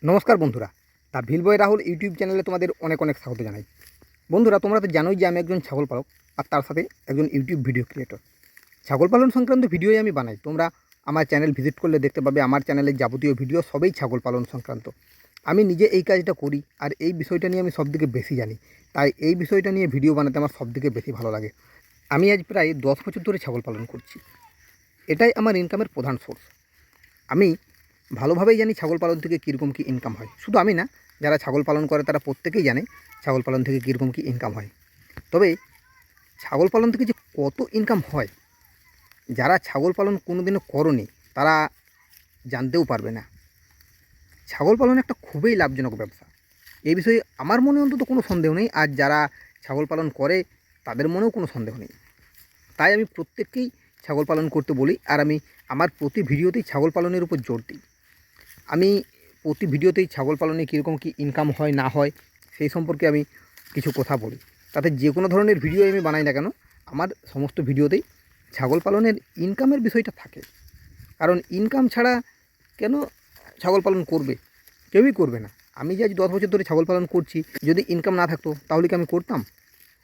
নমস্কার বন্ধুরা, the Bhil boy Rahul YouTube চ্যানেলে তোমাদের অনেক অনেক স্বাগত জানাই। বন্ধুরা, তোমরা তো জানোই যে আমি একজন ছাগল পালক আর তার সাথে একজন ইউটিউব ভিডিও ক্রিয়েটর। ছাগল পালন সংক্রান্ত ভিডিওই আমি বানাই। তোমরা আমার চ্যানেল ভিজিট করলে দেখতে পাবে আমার চ্যানেলের যাবতীয় ভিডিও সবই ছাগল পালন সংক্রান্ত। আমি নিজে এই কাজটা করি আর এই বিষয়টা নিয়ে আমি সবথেকে বেশি জানি, তাই এই বিষয়টা নিয়ে ভিডিও বানাতে আমার সবথেকে বেশি ভালো লাগে। আমি আজ প্রায় 10 বছর ধরে ছাগল পালন করছি। এটাই আমার ইনকামের প্রধান সোর্স। আমি ভালোভাবেই জানি ছাগল পালন থেকে কীরকম কী ইনকাম হয়। শুধু আমি না, যারা ছাগল পালন করে তারা প্রত্যেকেই জানে ছাগল পালন থেকে কীরকম কী ইনকাম হয়। তবে ছাগল পালন থেকে যে কত ইনকাম হয়, যারা ছাগল পালন কোনোদিনও করনি তারা জানতেও পারবে না। ছাগল পালন একটা খুবই লাভজনক ব্যবসা, এই বিষয়ে আমার মনে অন্তত কোনো সন্দেহ নেই, আর যারা ছাগল পালন করে তাদের মনেও কোনো সন্দেহ নেই। তাই আমি প্রত্যেককেই ছাগল পালন করতে বলি, আর আমি আমার প্রতি ভিডিওতেই ছাগল পালনের উপর জোর দিই। আমি প্রতি ভিডিওতেই ছাগল পালনে কীরকম কী ইনকাম হয় না হয় সেই সম্পর্কে আমি কিছু কথা বলি। তাতে যে কোনো ধরনের ভিডিও আমি বানাই না কেন, আমার সমস্ত ভিডিওতেই ছাগল পালনের ইনকামের বিষয়টা থাকে। কারণ ইনকাম ছাড়া কেন ছাগল পালন করবে? কেউই করবে না। আমি যে আজ 10 বছর ধরে ছাগল পালন করছি, যদি ইনকাম না থাকতো তাহলে কি আমি করতাম?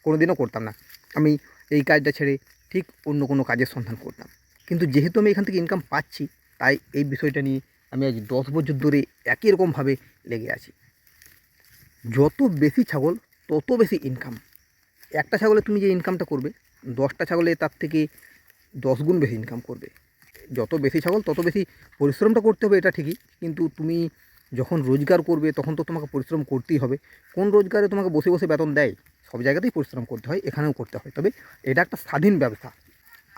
কোনো দিনও করতাম না। আমি এই কাজটা ছেড়ে ঠিক অন্য কোনো কাজের সন্ধান করতাম। কিন্তু যেহেতু আমি এখান থেকে ইনকাম পাচ্ছি, তাই এই বিষয়টা নিয়ে আমি আজ 10 বছর ধরে একই রকমভাবে লেগে আছি। যত বেশি ছাগল তত বেশি ইনকাম। একটা ছাগলে তুমি যে ইনকামটা করবে, 10টা ছাগলে তার থেকে 10 গুণ বেশি ইনকাম করবে। যত বেশি ছাগল তত বেশি পরিশ্রমটা করতে হবে, এটা ঠিকই, কিন্তু তুমি যখন রোজগার করবে তখন তো তোমাকে পরিশ্রম করতেই হবে। কোন রোজগারে তোমাকে বসে বসে বেতন দেয়? সব জায়গাতেই পরিশ্রম করতে হয়, এখানেও করতে হয়। তবে এটা একটা স্বাধীন ব্যবসা।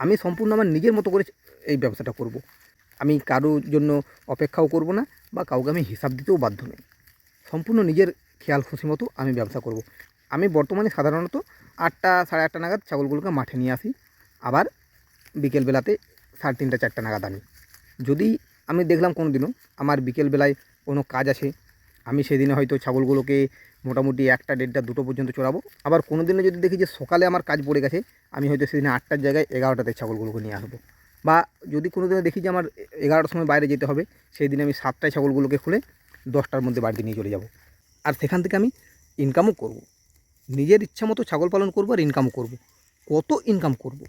আমি সম্পূর্ণ আমার নিজের মতো করে এই ব্যবসাটা করব। আমি কারোর জন্য অপেক্ষাও করব না, বা কাউকে আমি হিসাব দিতেও বাধ্য নই। সম্পূর্ণ নিজের খেয়াল খুশি মতো আমি ব্যবসা করব। আমি বর্তমানে সাধারণত 8টা সাড়ে 8টা নাগাদ ছাগলগুলোকে মাঠে নিয়ে আসি, আবার বিকেলবেলাতে 3:30 4টা নাগাদ আনি। যদি আমি দেখলাম কোনো দিনও আমার বিকেলবেলায় কোনো কাজ আছে, আমি সেদিনে হয়তো ছাগলগুলোকে মোটামুটি 1টা 1:30 2টো পর্যন্ত চড়াবো। আবার কোনো দিনও যদি দেখি যে সকালে আমার কাজ পড়ে গেছে, আমি হয়তো সেদিনে 8টার জায়গায় 11টাতে ছাগলগুলোকে নিয়ে আসবো। বা যদি কোনো দিনও দেখি যে আমার 11টার সময় বাইরে যেতে হবে, সেই দিনে আমি 7টায় ছাগলগুলোকে খুলে 10টার মধ্যে বাড়িতে নিয়ে চলে যাব। আর সেখান থেকে আমি ইনকামও করব। নিজের ইচ্ছা মতো ছাগল পালন করব আর ইনকামও করব। কত ইনকাম করব,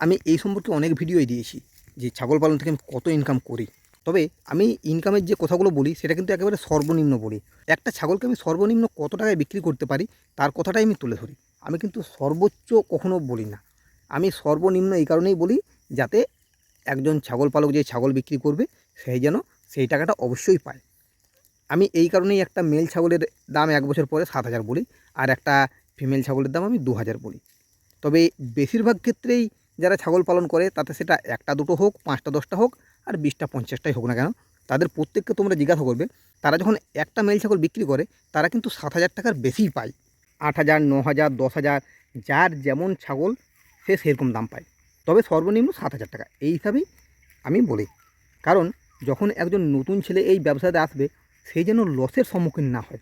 আমি এই সম্পর্কে অনেক ভিডিওই দিয়েছি যে ছাগল পালন থেকে আমি কত ইনকাম করি। তবে আমি ইনকামের যে কথাগুলো বলি সেটা কিন্তু একেবারে সর্বনিম্ন বলি। একটা ছাগলকে আমি সর্বনিম্ন কত টাকায় বিক্রি করতে পারি তার কথাটাই আমি তুলে ধরি। আমি কিন্তু সর্বোচ্চ কখনো বলি না। আমি সর্বনিম্ন এই কারণেই বলি, যাতে একজন ছাগল পালক যে ছাগল বিক্রি করবে সেই যেন সেই টাকাটা অবশ্যই পায়। আমি এই কারণেই একটা মেল ছাগলের দাম 1 বছর পরে 7,000 বলি, আর একটা ফিমেল ছাগলের দাম আমি 2,000 বলি। তবে বেশিরভাগ ক্ষেত্রেই যারা ছাগল পালন করে, তাতে সেটা 1টা 2টো হোক, 5টা 10টা হোক, আর 20টা 50টাই হোক না কেন, তাদের প্রত্যেককে তোমরা জিজ্ঞাসা করবে, তারা যখন একটা মেল ছাগল বিক্রি করে তারা কিন্তু 7,000 টাকার বেশিই পায়। 8,000 9,000 10,000, যার যেমন ছাগল সে সেরকম দাম পায়। তবে সর্বনিম্ন 7,000 টাকা এই হিসাবেই আমি বলি। কারণ যখন একজন নতুন ছেলে এই ব্যবসাতে আসবে, সেই যেন লসের সম্মুখীন না হয়।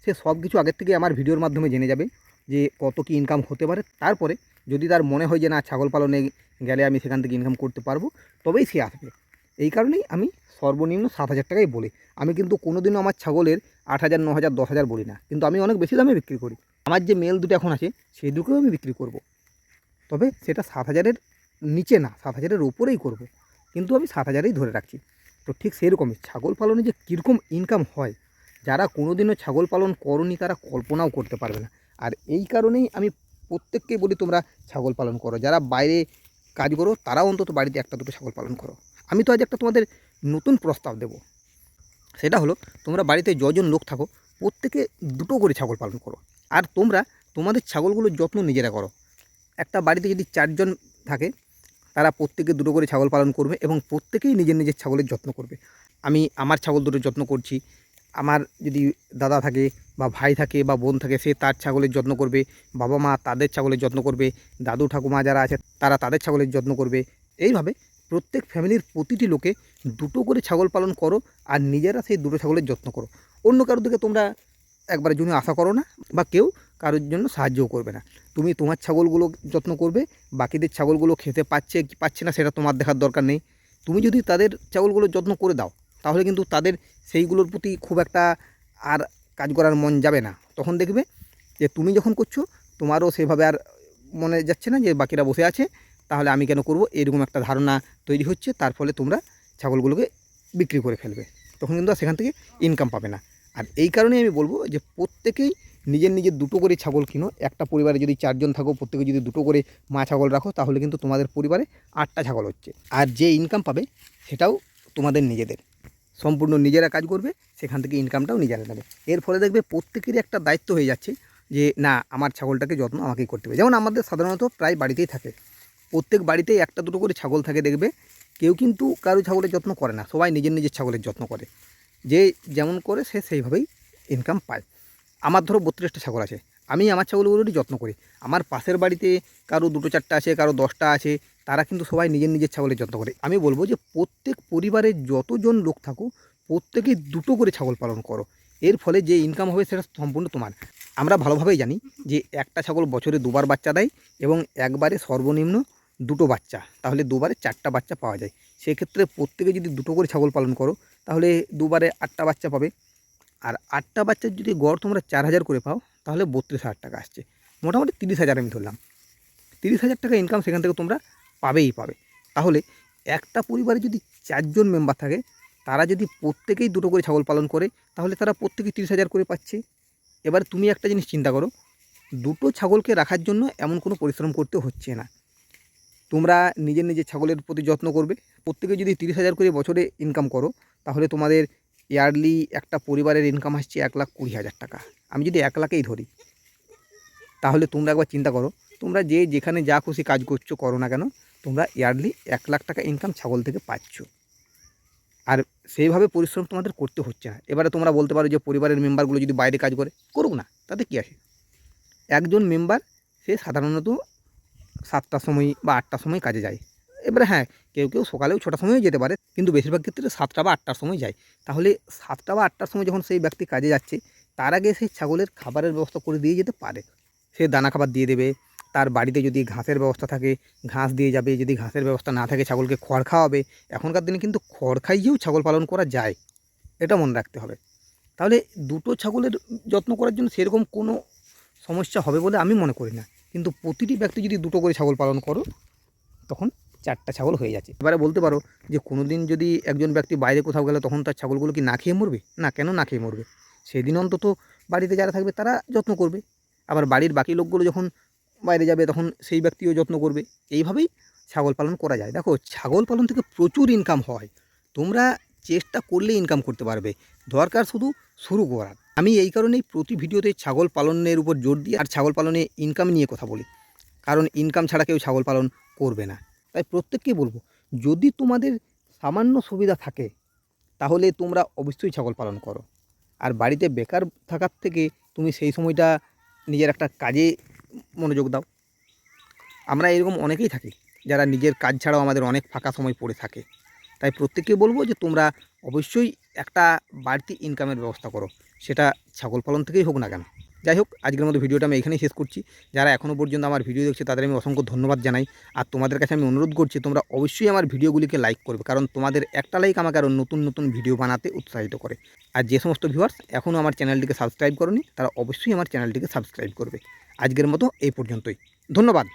সে সব কিছু আগের থেকে আমার ভিডিওর মাধ্যমে জেনে যাবে যে কত কী ইনকাম হতে পারে। তারপরে যদি তার মনে হয় যে না, ছাগল পালনে গেলে আমি সেখান থেকে ইনকাম করতে পারবো, তবেই সে আসবে। এই কারণেই আমি সর্বনিম্ন 7,000 টাকাই বলি। আমি কিন্তু কোনোদিনও আমার ছাগলের 8,000 9,000 10,000 বলি না, কিন্তু আমি অনেক বেশি দামে বিক্রি করি। আমার যে মেল দুটো এখন আছে সেই দুটোও আমি বিক্রি করব, তবে সেটা 7,000-এর নিচে না, 7,000-এর ওপরেই করব, কিন্তু আমি 7,000-এই ধরে রাখছি। তো ঠিক সেরকমই ছাগল পালনে যে কীরকম ইনকাম হয়, যারা কোনোদিনও ছাগল পালন করনি তারা কল্পনাও করতে পারবে না। আর এই কারণেই আমি প্রত্যেককেই বলি, তোমরা ছাগল পালন করো। যারা বাইরে কাজ করো তারাও অন্তত বাড়িতে 1টা 2টো ছাগল পালন করো। আমি তো আজ একটা তোমাদের নতুন প্রস্তাব দেব। সেটা হলো, তোমরা বাড়িতে যজন লোক থাকো প্রত্যেকে 2টো করে ছাগল পালন করো। আর তোমরা তোমাদের ছাগলগুলোর যত্ন নিজেরা করো। একটা বাড়িতে যদি 4 জন থাকে, তারা প্রত্যেকে 2টো করে ছাগল পালন করবে এবং প্রত্যেকেই নিজের নিজের ছাগলের যত্ন করবে। আমি আমার ছাগল দুটোর যত্ন করছি, আমার যদি দাদা থাকে বা ভাই থাকে বা বোন থাকে, সে তার ছাগলের যত্ন করবে, বাবা মা তাদের ছাগলের যত্ন করবে, দাদু ঠাকুমা যারা আছে তারা তাদের ছাগলের যত্ন করবে। এইভাবে প্রত্যেক ফ্যামিলির প্রতিটি লোকে 2টো করে ছাগল পালন করো, আর নিজেরা সেই 2টো ছাগলের যত্ন করো। অন্য কারোর দিকে তোমরা একবারের জন্য আশা করো না, বা কেউ কারোর জন্য সাহায্যও করবে না। তুমি তোমার ছাগলগুলো যত্ন করবে, বাকিদের ছাগলগুলো খেতে পাচ্ছে কি পাচ্ছে না সেটা তোমার দেখার দরকার নেই। তুমি যদি তাদের ছাগলগুলোর যত্ন করে দাও, তাহলে কিন্তু তাদের সেইগুলোর প্রতি খুব একটা আর কাজ করার মন যাবে না। তখন দেখবে যে তুমি যখন করছো তোমারও সেভাবে আর মনে যাচ্ছে না যে বাকিরা বসে আছে, তাহলে আমি কেন করব, এরকম একটা ধারণা তৈরি হচ্ছে। তার ফলে তোমরা ছাগলগুলোকে বিক্রি করে ফেলবে, তখন কিন্তু আর সেখান থেকে ইনকাম পাবে না। আর এই কারণেই আমি বলবো যে প্রত্যেকেই নিজের নিজের দুটো করে ছাগল কিনো। একটা পরিবারে যদি 4 জন থাকো, প্রত্যেকে যদি দুটো করে মা ছাগল রাখো, তাহলে কিন্তু তোমাদের পরিবারে 8টা ছাগল হচ্ছে। আর যে ইনকাম পাবে সেটাও তোমাদের নিজেদের, সম্পূর্ণ নিজেরা কাজ করবে, সেখান থেকে ইনকামটাও নিজেরা নেবে। এর ফলে দেখবে প্রত্যেকেরই একটা দায়িত্ব হয়ে যাচ্ছে যে না, আমার ছাগলটাকে যত্ন আমাকেই করতে হবে। যেমন আমাদের সাধারণত প্রায় বাড়িতেই থাকে, প্রত্যেক বাড়িতেই একটা দুটো করে ছাগল থাকে দেখবে। কেউ কিন্তু কারো ছাগলের যত্ন করে না, সবাই নিজের নিজের ছাগলের যত্ন করে। যে যেমন করে সে সেইভাবেই ইনকাম পায়। আমার ধরো 32টা ছাগল আছে, আমি আমার ছাগলগুলোরই যত্ন করি। আমার পাশের বাড়িতে কারো 2-4টা আছে, কারো 10টা আছে, তারা কিন্তু সবাই নিজের নিজের ছাগলের যত্ন করে। আমি বলবো যে প্রত্যেক পরিবারে যতজন লোক থাকুক, প্রত্যেকেই দুটো করে ছাগল পালন করো। এর ফলে যে ইনকাম হবে সেটা সম্পূর্ণ তোমার। আমরা ভালোভাবেই জানি যে একটা ছাগল বছরে 2বার বাচ্চা দেয় এবং একবারে সর্বনিম্ন 2টো বাচ্চা, তাহলে 2বারে 4টা বাচ্চা পাওয়া যায়। সেক্ষেত্রে প্রত্যেকে যদি দুটো করে ছাগল পালন করো, তাহলে 2বারে 8টা বাচ্চা পাবে। আর 8টা বাচ্চার যদি গড় তোমরা 4000 করে পাও, তাহলে 32,000 টাকা আসছে। মোটামুটি 30,000 আমি ধরলাম। 30,000 টাকা ইনকাম সেখান থেকে তোমরা পাবেই পাবে। তাহলে একটা পরিবারে যদি 4 জন মেম্বার থাকে, তারা যদি প্রত্যেকেই দুটো করে ছাগল পালন করে, তাহলে তারা প্রত্যেকেই 30,000 করে পাচ্ছে। এবার তুমি একটা জিনিস চিন্তা করো, দুটো ছাগলকে রাখার জন্য এমন কোনো পরিশ্রম করতে হচ্ছে না। তোমরা নিজের নিজের ছাগলের প্রতি যত্ন করবে। প্রত্যেকে যদি 30,000 করে বছরে ইনকাম করো, তাহলে তোমাদের ইয়ারলি একটা পরিবারের ইনকাম আসছে 1,20,000 টাকা। আমি যদি 1 লাখেই ধরি, তাহলে তোমরা একবার চিন্তা করো, তোমরা যে যেখানে যা খুশি কাজ করছো করো না কেন, তোমরা ইয়ারলি 1 লাখ টাকা ইনকাম ছাগল থেকে পাচ্ছ। আর সেইভাবে পরিশ্রম তোমাদের করতে হচ্ছে না। এবারে তোমরা বলতে পারো যে পরিবারের মেম্বারগুলো যদি বাইরে কাজ করে, করুক না, তাতে কী আছে। একজন মেম্বার সে সাধারণত 7টার সময় বা 8টার সময় কাজে যায়। এবারে হ্যাঁ, কেউ কেউ সকালেও 6টার সময়ও যেতে পারে, কিন্তু বেশিরভাগ ক্ষেত্রে 7টা বা 8টার সময় যায়। তাহলে 7টা বা 8টার সময় যখন সেই ব্যক্তি কাজে যাচ্ছে, তার আগে সেই ছাগলের খাবারের ব্যবস্থা করে দিয়ে যেতে পারে। সে দানা খাবার দিয়ে দেবে, তার বাড়িতে যদি ঘাসের ব্যবস্থা থাকে ঘাস দিয়ে যাবে, যদি ঘাসের ব্যবস্থা না থাকে ছাগলকে খড় খাওয়াবে। এখনকার দিনে কিন্তু খড় খাইয়েও ছাগল পালন করা যায়, এটা মনে রাখতে হবে। তাহলে দুটো ছাগলের যত্ন করার জন্য সেরকম কোনো সমস্যা হবে বলে আমি মনে করি না। কিন্তু প্রতিটি ব্যক্তি যদি দুটো করে ছাগল পালন করো, তখন 4টা ছাগল হয়ে যাচ্ছে। এবারে বলতে পারো যে কোনো দিন যদি একজন ব্যক্তি বাইরে কোথাও গেলে, তখন তার ছাগলগুলো কি না খেয়ে মরবে? না, কেন না খেয়ে মরবে? সেদিন অন্তত বাড়িতে যারা থাকবে তারা যত্ন করবে। আবার বাড়ির বাকি লোকগুলো যখন বাইরে যাবে, তখন সেই ব্যক্তিও যত্ন করবে। এইভাবেই ছাগল পালন করা যায়। দেখো, ছাগল পালন থেকে প্রচুর ইনকাম হয়। তোমরা চেষ্টা করলে ইনকাম করতে পারবে, দরকার শুধু শুরু করার। আমি এই কারণেই প্রতি ভিডিওতে ছাগল পালনের উপর জোর দিই আর ছাগল পালনে ইনকাম নিয়ে কথা বলি, কারণ ইনকাম ছাড়া কেউ ছাগল পালন করবে না। তাই প্রত্যেককেই বলবো, যদি তোমাদের সামান্য সুবিধা থাকে, তাহলে তোমরা অবশ্যই ছাগল পালন করো। আর বাড়িতে বেকার থাকার থেকে তুমি সেই সময়টা নিজের একটা কাজে মনোযোগ দাও। আমরা এরকম অনেকেই থাকি যারা নিজের কাজ ছাড়াও আমাদের অনেক ফাঁকা সময় পড়ে থাকে। তাই প্রত্যেককে বলবো যে তোমরা অবশ্যই একটা বাড়তি ইনকামের ব্যবস্থা করো, সেটা ছাগল পালন থেকেই হোক না কেন। যাই হোক, আজকের মতো ভিডিওটা আমি এখানেই শেষ করছি। যারা এখনও পর্যন্ত আমার ভিডিও দেখছে তাদের আমি অসংখ্য ধন্যবাদ জানাই। আর তোমাদের কাছে আমি অনুরোধ করছি, তোমরা অবশ্যই আমার ভিডিওগুলিকে লাইক করবে, কারণ তোমাদের একটা লাইক আমাকে আরও নতুন নতুন ভিডিও বানাতে উৎসাহিত করে। আর যে সমস্ত ভিউয়ার্স এখনও আমার চ্যানেলটিকে সাবস্ক্রাইব করনি, তারা অবশ্যই আমার চ্যানেলটিকে সাবস্ক্রাইব করবে। আজকের মতো এই পর্যন্তই, ধন্যবাদ।